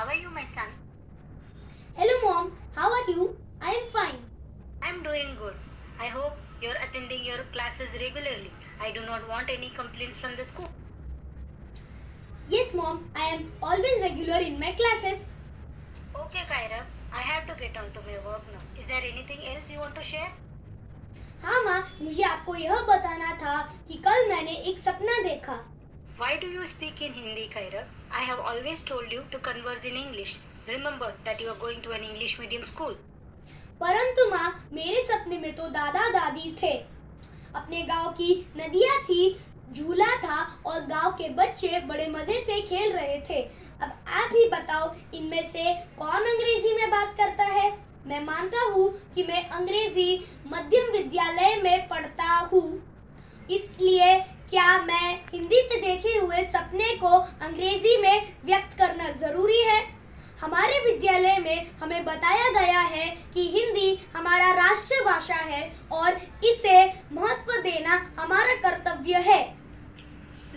are you, my son? Hello mom, how are you? I am fine. I'm doing good. I hope you're attending your classes regularly. I do not want any complaints from the school. Yes mom, I am always regular in my classes. Okay, Kairav, I have to get on to my work now. Is there anything else you want to share? हाँ माँ, मुझे आपको यह बताना था कि कल मैंने एक सपना देखा. Why do you speak in Hindi, Kairav? I have always told you to converse in English. Remember that you are going to an English medium school. परंतु माँ, मेरे सपने में तो दादा दादी थे. अपने गांव की नदियाँ थी, झूला था और गांव के बच्चे बड़े मजे से खेल रहे थे. अब आप ही बताओ, इनमें से कौन अंग्रेजी में बात करता है? मैं मानता हूँ कि मैं अंग्रेजी मध्यम विद्यालय में पढ़ता हूँ. इसलिए क्या मैं हिंदी में देखे हुए सपने को अंग्रेजी में व्यक्त करना जरूरी है? हमारे विद्यालय में हमें बताया गया है कि हिंदी हमारा राष्ट्रीय भाषा है और इसे महत्व देना हमारा कर्तव्य है.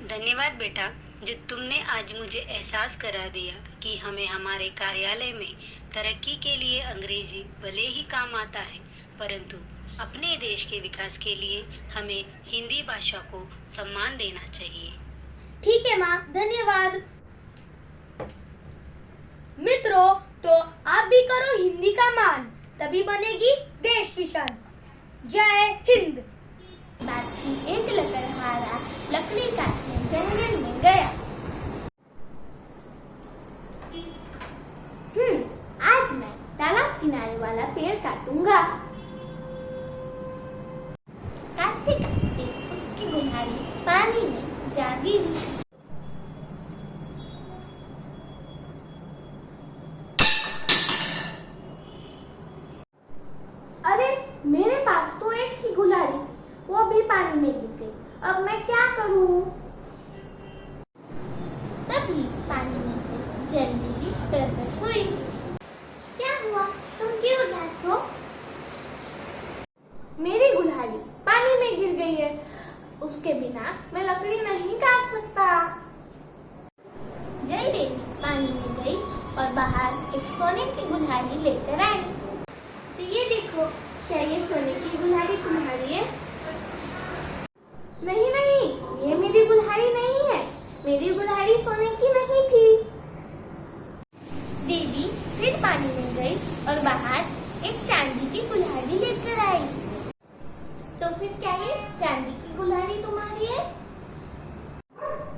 धन्यवाद बेटा, जो तुमने आज मुझे एहसास करा दिया कि हमें हमारे कार्यालय में तरक्की के लिए अंग्रेजी भले ही काम आता है, परंतु अपने देश के विकास के लिए हमें हिंदी भाषा को सम्मान देना चाहिए. ठीक है माँ, धन्यवाद. मित्रों, तो आप भी करो हिंदी का मान, तभी बनेगी देश की शान. जय हिंद. बाकी एक लकड़हारा लकड़ी काटने जंगल में गया. आज मैं तालाब किनारे वाला पेड़ काटूंगा. काटते काटते उसकी गुल्हारी पानी में जा गिरी. अरे, मेरे पास तो एक ही गुल्हारी थी, वो भी पानी में गिर गई. अब मैं क्या करूं? तभी पानी में से जलबिरी प्रकट हुई. क्या हुआ? तुम क्यों उदास हो? मेरी गुल्हारी पानी में गिर गई है. उसके बिना मैं लकड़ी नहीं काट सकता. जल देवी पानी में गई और बाहर एक सोने की गुल्हारी लेकर आई. तो ये देखो, क्या ये सोने की गुल्हारी तुम्हारी है? नहीं नहीं, ये मेरी गुल्हारी नहीं है. मेरी गुल्हारी सोने की नहीं थी. देवी फिर पानी में गई और बाहर एक चांदी की गुल्हारी लेकर आई. तो फिर क्या ये चांदी की गुल्हारी तुम्हारी है?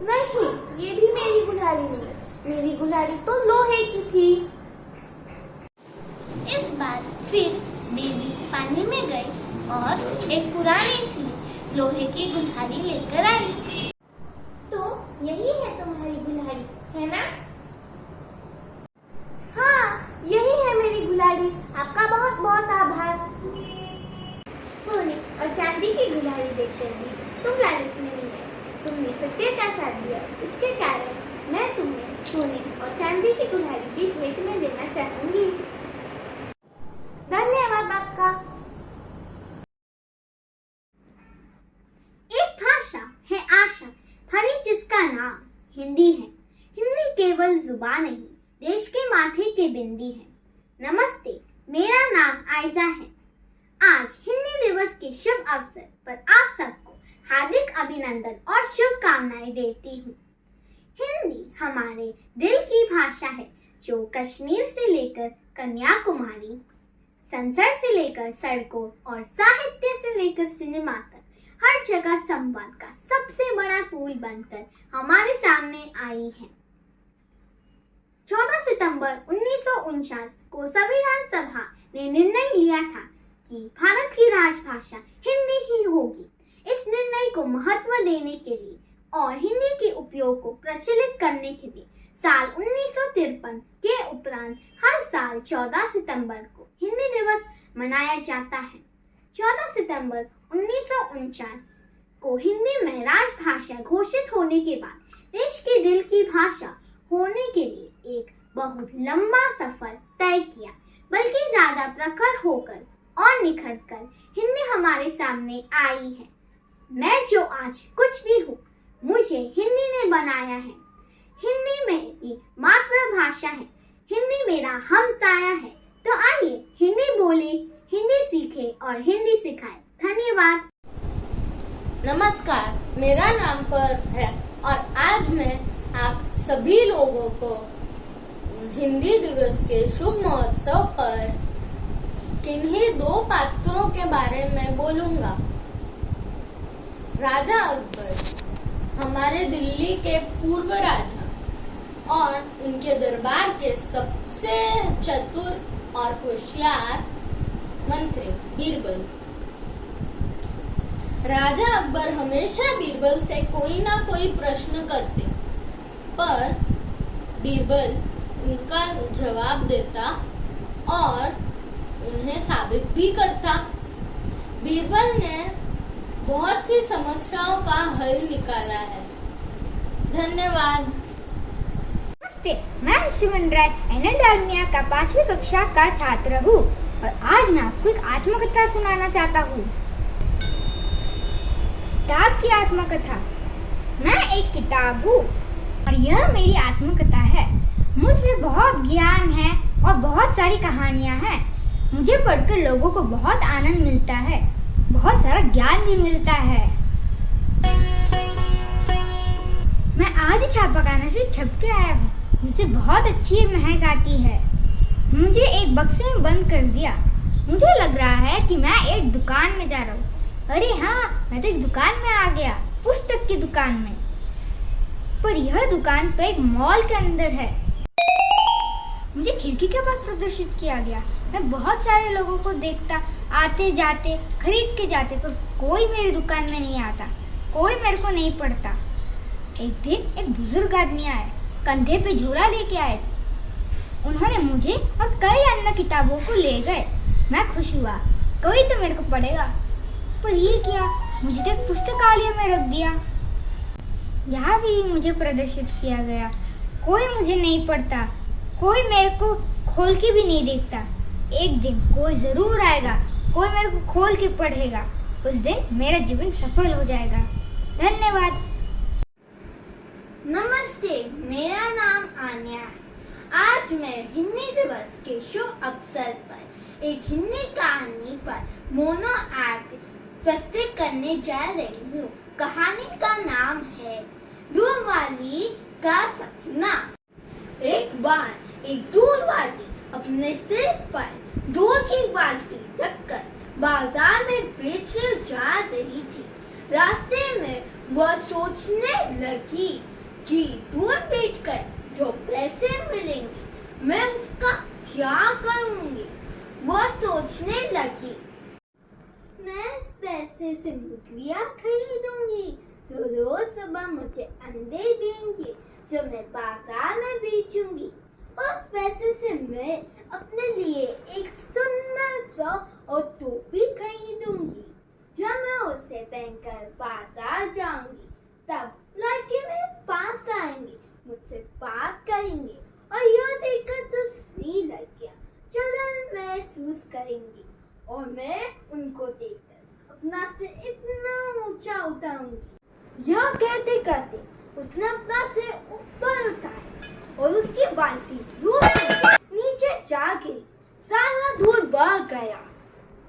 नहीं, ये भी मेरी गुल्हारी नहीं है. मेरी गुल्हारी तो लोहे की थी. इस बार फिर देवी पानी में गई और एक पुरानी सी लोहे की गुल्हारी लेकर आई. तो यही है तुम्हारी गुल्हारी, है ना? हाँ, यही है मेरी गुल्हारी. आपका बहुत बहुत आभार. सोने और चांदी की गुल्हारी देखकर भी तुम लालच में नहीं आए. तुमने सत्य का साथ दिया. इसके कारण मैं तुम्हें सोने और चांदी की गुल्हारी भी भेंट में देना चाहूंगी. धन्यवाद आपका. एक भाषा है आशा, हर जिसका नाम हिंदी है. हिंदी केवल जुबान नहीं, देश के माथे के बिंदी है. नमस्ते, मेरा नाम आयजा है. आज हिंदी दिवस के शुभ अवसर पर आप सबको हार्दिक अभिनंदन और शुभकामनाएं देती हूँ. हिंदी हमारे दिल की भाषा है, जो कश्मीर से लेकर कन्याकुमारी, संसद से लेकर सड़कों और साहित्य से लेकर सिनेमा तक हर जगह संवाद का सबसे बड़ा पुल बनकर हमारे सामने आई है. 14 सितंबर 1949 को संविधान सभा ने निर्णय लिया था कि भारत की राजभाषा हिंदी ही होगी. इस निर्णय को महत्व देने के लिए और हिंदी के उपयोग को प्रचलित करने के लिए साल 1953 के उपरांत हर साल 14 सितंबर को हिंदी दिवस मनाया जाता है. 14 सितंबर 1949 को हिंदी में राजभाषा घोषित होने के बाद देश के दिल की भाषा होने के लिए एक बहुत लंबा सफर तय किया, बल्कि ज्यादा प्रखर होकर और निखर कर हिंदी हमारे सामने आई है. मैं जो आज कुछ भी हूँ, मुझे हिंदी ने बनाया है. हिंदी मेरी मातृभाषा है. हिंदी मेरा हमसाया है। तो आइए हिंदी बोले, हिंदी सीखे और हिंदी सिखाए। धन्यवाद। नमस्कार, मेरा नाम पर्व है और आज मैं आप सभी लोगों को हिंदी दिवस के शुभ महोत्सव पर किन्हीं दो पात्रों के बारे में बोलूंगा। राजा अकबर हमारे दिल्ली के पूर्व राजा और उनके दरबार के सबसे चतुर और होशियार मंत्री बीरबल। राजा अकबर हमेशा बीरबल से कोई ना कोई प्रश्न करते, पर बीरबल उनका जवाब देता और उन्हें साबित भी करता। बीरबल ने बहुत सी समस्याओं का हल निकाला है। धन्यवाद। नमस्ते, मैं अंशुमन राय एनएल डालमिया का 5वीं कक्षा का छात्र हूँ और आज मैं आपको एक आत्मकथा सुनाना चाहता हूँ। किताब की आत्मकथा। मैं एक किताब हूँ और यह मेरी आत्मकथा है। मुझ में बहुत ज्ञान है और बहुत सारी कहानियाँ हैं। मुझे पढ़कर लोगों को बहुत आनंद मिलता है, बहुत सारा ज्ञान भी मिलता है। मैं आज छापाखाने से छप के आया हूँ। मुझे बहुत अच्छी महक आती है। मुझे एक बक्से में बंद कर दिया। मुझे लग रहा है कि मैं एक दुकान में जा रहा हूँ। अरे हाँ, मैं तो एक दुकान में आ गया, पुस्तक की दुकान में। पर यह दुकान तो एक मॉल के अंदर है। मुझे खिड़की के पास प्रदर्शित किया गया। मैं बहुत सारे लोगों को देखता, आते जाते, खरीद के जाते, पर कोई मेरी दुकान में नहीं आता, कोई मेरे को नहीं पढ़ता। एक दिन एक बुजुर्ग आदमी आए, कंधे पे झोला लेके आए। उन्होंने मुझे और कई अन्य किताबों को ले गए। मैं खुश हुआ, कोई तो मेरे को पढ़ेगा। पर ये क्या, मुझे तो एक पुस्तकालय में रख दिया। यहाँ भी मुझे प्रदर्शित किया गया। कोई मुझे नहीं पढ़ता, कोई मेरे को खोल के भी नहीं देखता। एक दिन कोई जरूर आएगा, कोई मेरे को खोल के पढ़ेगा। उस दिन मेरा जीवन सफल हो जाएगा। धन्यवाद। नमस्ते, मेरा नाम आन्या है। आज मैं हिंदी दिवस के शुभ अवसर पर एक हिंदी कहानी पर मोनो एक्ट प्रस्तुत करने जा रही हूँ। कहानी का नाम है दूध वाली का सपना। एक बार एक दूध वाली अपने सिर पर दूध की बाल्टी रखकर बाजार में बेचने जा रही थी। रास्ते में वह सोचने लगी कि दूध बेचकर जो पैसे मिलेंगे मैं उसका क्या करूंगी। वह सोचने लगी, मैं इस पैसे से मुर्गियां खरीदूंगी जो रोज सुबह मुझे अंडे देंगे, जो मैं बाजार में बेचूंगी। उस पैसे से मैं अपने लिए एक सुंदर सा और टोपी खरीदूंगी। जब मैं उसे पहनकर बाजार जाऊंगी तब लड़के मेरे पास आएंगे, मुझसे बात करेंगे और यह देखकर दूसरी लड़कियां जलन महसूस करेंगी और मैं उनको देखकर अपना सिर इतना ऊंचा उठाऊंगी। यह कहते कहते उसने अपना सिर ऊपर उठाया और उसकी बाल्टी दूध नीचे जा गिरी। सारा दूध बह गया।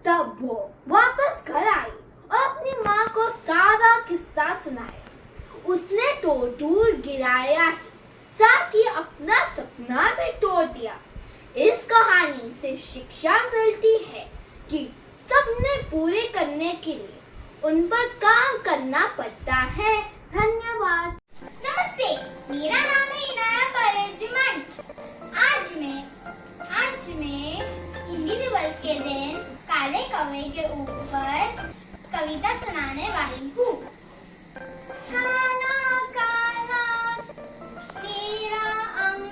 तब वो वापस घर आई और अपनी माँ को सारा किस्सा सुनाया। उसने तो दूध गिराया ही, साथ ही अपना सपना भी तोड़ दिया। इस कहानी से शिक्षा मिलती है कि सपने पूरे करने के लिए उन पर काम करना पड़ता है। धन्यवाद। नमस्ते, मेरा नाम है इनाया परवेज बिमारी। आज मैं हिंदी दिवस के दिन काले कौवे के ऊपर कविता सुनाने वाली हूँ। काला काला मेरा अंग,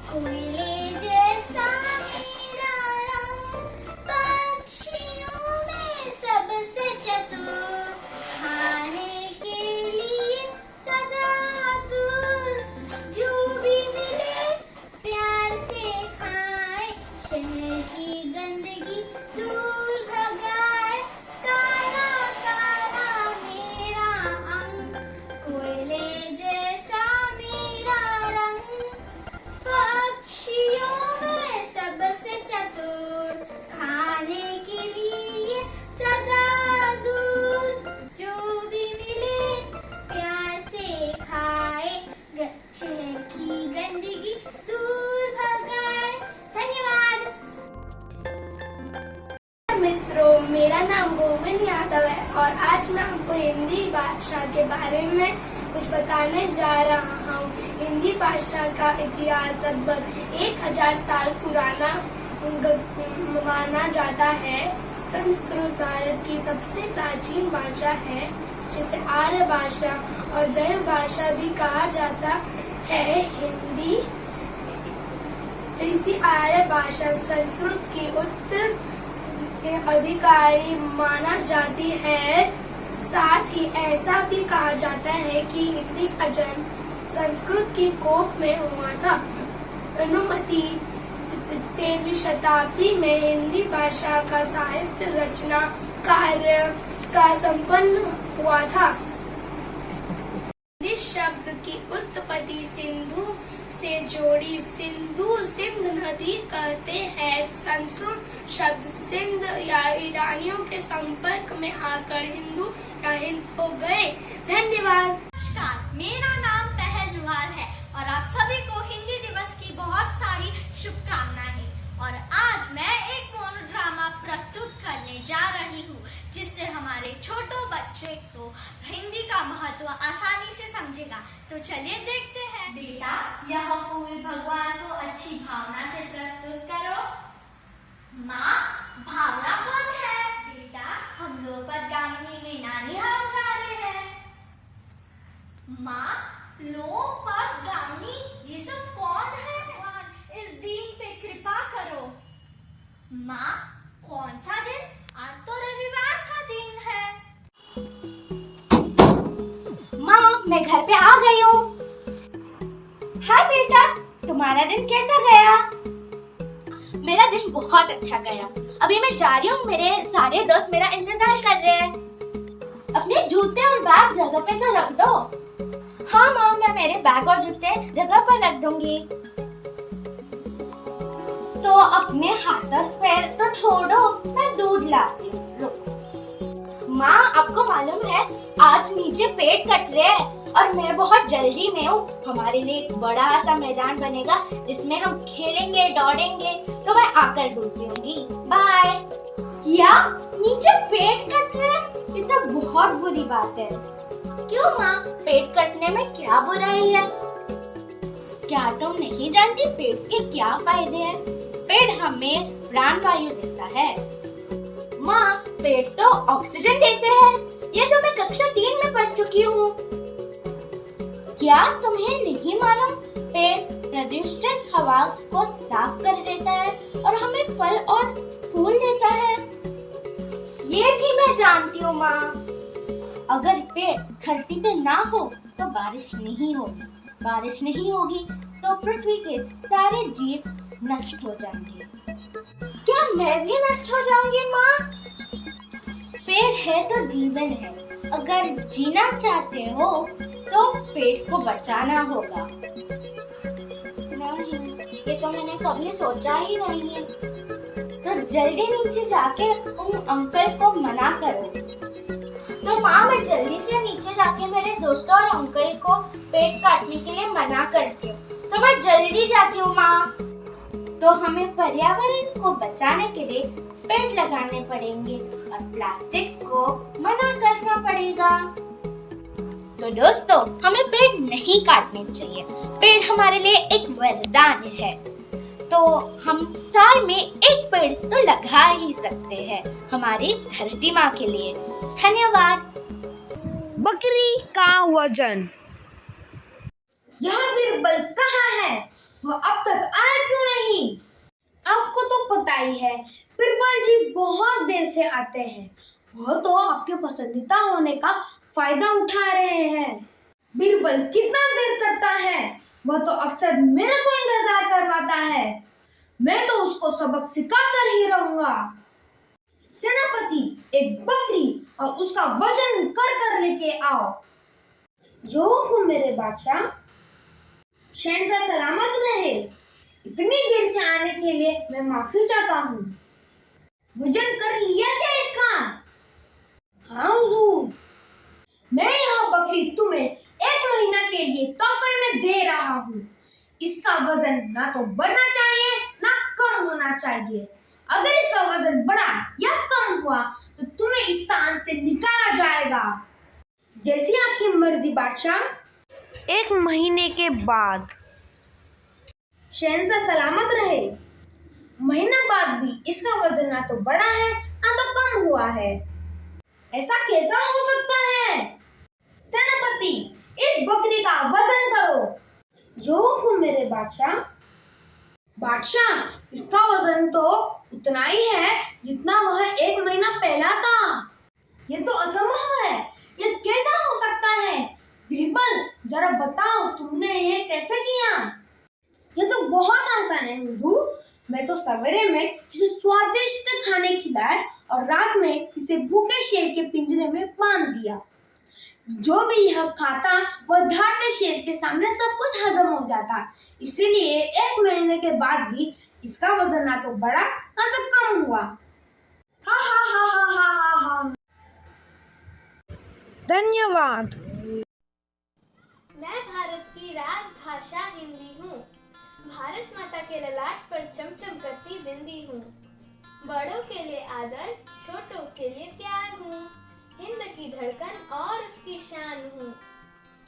कोयले जैसा मेरा रंग, पक्षियों में सबसे चतुर, खाने के आज मैं आपको हिंदी भाषा के बारे में कुछ बताने जा रहा हूँ। हिंदी भाषा का इतिहास लगभग 1000 साल पुराना माना जाता है। संस्कृत भारत की सबसे प्राचीन भाषा है, जिसे आर्य भाषा और देव भाषा भी कहा जाता है। हिंदी इसी आर्य भाषा संस्कृत की अधिकारी माना जाती है। साथ ही ऐसा भी कहा जाता है कि हिंदी का जन्म संस्कृत की कोख में हुआ था। अनुमति 13वीं शताब्दी में हिंदी भाषा का साहित्य रचना कार्य का संपन्न हुआ था। हिंदी शब्द की उत्पत्ति सिंधु से जोड़ी सिंध नदी कहते हैं। संस्कृत शब्द सिंध या ईरानियों के संपर्क में आकर हिंदू या हिंद हो गए। धन्यवाद। नमस्कार, मेरा नाम पहल रुहाल है और आप सभी को हिंदी दिवस की बहुत सारी शुभकामनाएं। और आज मैं एक मोनोड्रामा प्रस्तुत करने जा रही हूँ, जिससे हमारे छोटे बच्चे को हिंदी का महत्व आसानी से समझेगा। तो चलिए देखते हैं। बेटा, यह फूल भगवान को अच्छी भावना से प्रस्तुत करो। माँ, भावना कौन है? बेटा, हम लोग पद्गामिनी में नानिहाल जा रहे हैं। माँ, लोग पद्गामिनी, ये सब कौन है? इस दिन पे कृपा करो। माँ, कौन सा दिन? आज तो रविवार का दिन है। माँ, मैं घर पे आ गई हूँ। हाय बेटा, तुम्हारा दिन कैसा गया? मेरा दिन बहुत अच्छा गया। अभी मैं जा रही हूँ, मेरे सारे दोस्त मेरा इंतजार कर रहे हैं। अपने जूते और बैग जगह पे तो रख दो। हाँ माँ, मैं मेरे बैग और जूते जगह पर रख दूंगी। तो अपने हाथ और पैर तो छोड़ो, मैं दूध लाती हूँ। माँ, आपको मालूम है आज नीचे पेड़ कट रहे हैं और मैं बहुत जल्दी में हूँ। हमारे लिए एक बड़ा सा मैदान बनेगा जिसमें हम खेलेंगे, दौड़ेंगे। तो मैं आकर दूध पीऊंगी। बाय। क्या? नीचे पेड़ कट रहे हैं? ये तो बहुत बुरी बात है। क्यों माँ, पेड़ कटने में क्या बुराई है? क्या तुम नहीं जानती पेड़ के क्या फायदे हैं? पेड़ हमें प्राणवायु देता है। माँ, पेड़ तो ऑक्सीजन देते हैं। ये तो मैं कक्षा 3 में पढ़ चुकी हूँ। क्या तुम्हें नहीं मालूम? पेड़ प्रदूषित हवा को साफ कर देता है और हमें फल और फूल देता है। ये भी मैं जानती हूँ माँ। अगर पेड़ धरती पे ना हो तो बारिश नहीं होगी। बारिश नहीं होगी तो पृथ्वी के सारे जीव नष्ट हो जाएंगे। क्या मैं भी नष्ट हो जाऊंगी माँ? पेड़ है तो जीवन है। अगर जीना चाहते हो तो पेड़ को बचाना होगा। ये तो मैंने कभी सोचा ही नहीं है। तो जल्दी नीचे जाके उन अंकल को मना करो। तो माँ, मैं जल्दी से नीचे जाके मेरे दोस्तों और अंकल को पेड़ काटने के लिए मना करती हूँ। तो मैं जल्दी जाती हूँ माँ। तो हमें पर्यावरण को बचाने के लिए पेड़ लगाने पड़ेंगे और प्लास्टिक को मना करना पड़ेगा। तो दोस्तों, हमें पेड़ नहीं काटने चाहिए। पेड़ हमारे लिए एक वरदान है। तो हम साल में एक पेड़ तो लगा ही सकते हैं हमारी धरती माँ के लिए। धन्यवाद। बकरी का वजन। यह बीरबल कहाँ है? वह अब तक आया क्यों नहीं? आपको तो पता ही है, बीरबल जी बहुत देर से आते हैं। वह तो आपके पसंदीदा होने का फायदा उठा रहे हैं। बीरबल कितना देर करता है? वह तो अक्सर मेरे को इंतजार करवाता है। मैं तो उसको सबक सिखाकर ही रहूंगा। सेनापति, एक बकरी और उसका वजन कर लेके आओ। जो हुकुम मेरे बादशाह। शहंशाह सलामत रहे। इतनी देर से आने के लिए मैं माफी चाहता हूँ। वजन कर लिया क्या इसका? हाँ हुजूर। मैं यह बकरी तुम्हें 1 महीना के लिए तोहफे में दे रहा हूँ। इसका वजन ना तो बढ़ना चाहिए ना कम होना चाहिए। अगर इसका वजन बढ़ा या कम हुआ तो तुम्हें इस स्थान से निकाला जाएगा। जैसी आपकी मर्जी बादशाह। 1 महीने के बाद शहंशाह सलामत रहे। महीना बाद भी इसका वजन ना तो बढ़ा है ना तो कम हुआ है। ऐसा कैसा हो सकता है? सेनापति, इस बकरी का वजन करो। जो हुकुम मेरे बादशाह। बादशाह, इसका वजन तो उतना ही है जितना वह 1 महीना पहला था। ये तो असंभव है। ये कैसा हो सकता है? बीरबल, जरा बताओ तुमने ये कैसे किया? ये तो बहुत आसान है हुजूर। मैं तो सवेरे में किसी स्वादिष्ट खाने खिलाए और रात में किसी भूखे शेर के पिंजरे में बांध दिया। जो भी यह खाता वह धारते शेर के सामने सब कुछ हजम हो जाता। इसीलिए 1 महीने के बाद भी इसका वजन ना तो बढ़ा ना तो कम हुआ। हा हा हा हा हा हा हा। धन्यवाद। मैं भारत की राजभाषा हिंदी हूँ। भारत माता के ललाट पर चमचम करती बिंदी हूँ। बड़ों के लिए आदर, छोटों के लिए प्यार हूँ। हिंद की धड़कन और उसकी शान हूँ।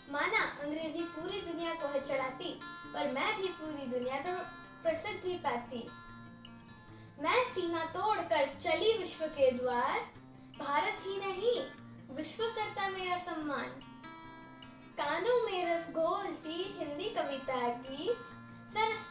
माना अंग्रेजी पूरी दुनिया को है चढ़ाती, पर मैं भी पूरी दुनिया पर प्रसिद्धि पाती। मैं सीमा तोड़कर चली विश्व के द्वार। भारत ही नहीं, विश्व करता मेरा सम्मान। कानों में रस घोलती हिंदी कविता गीत, सरस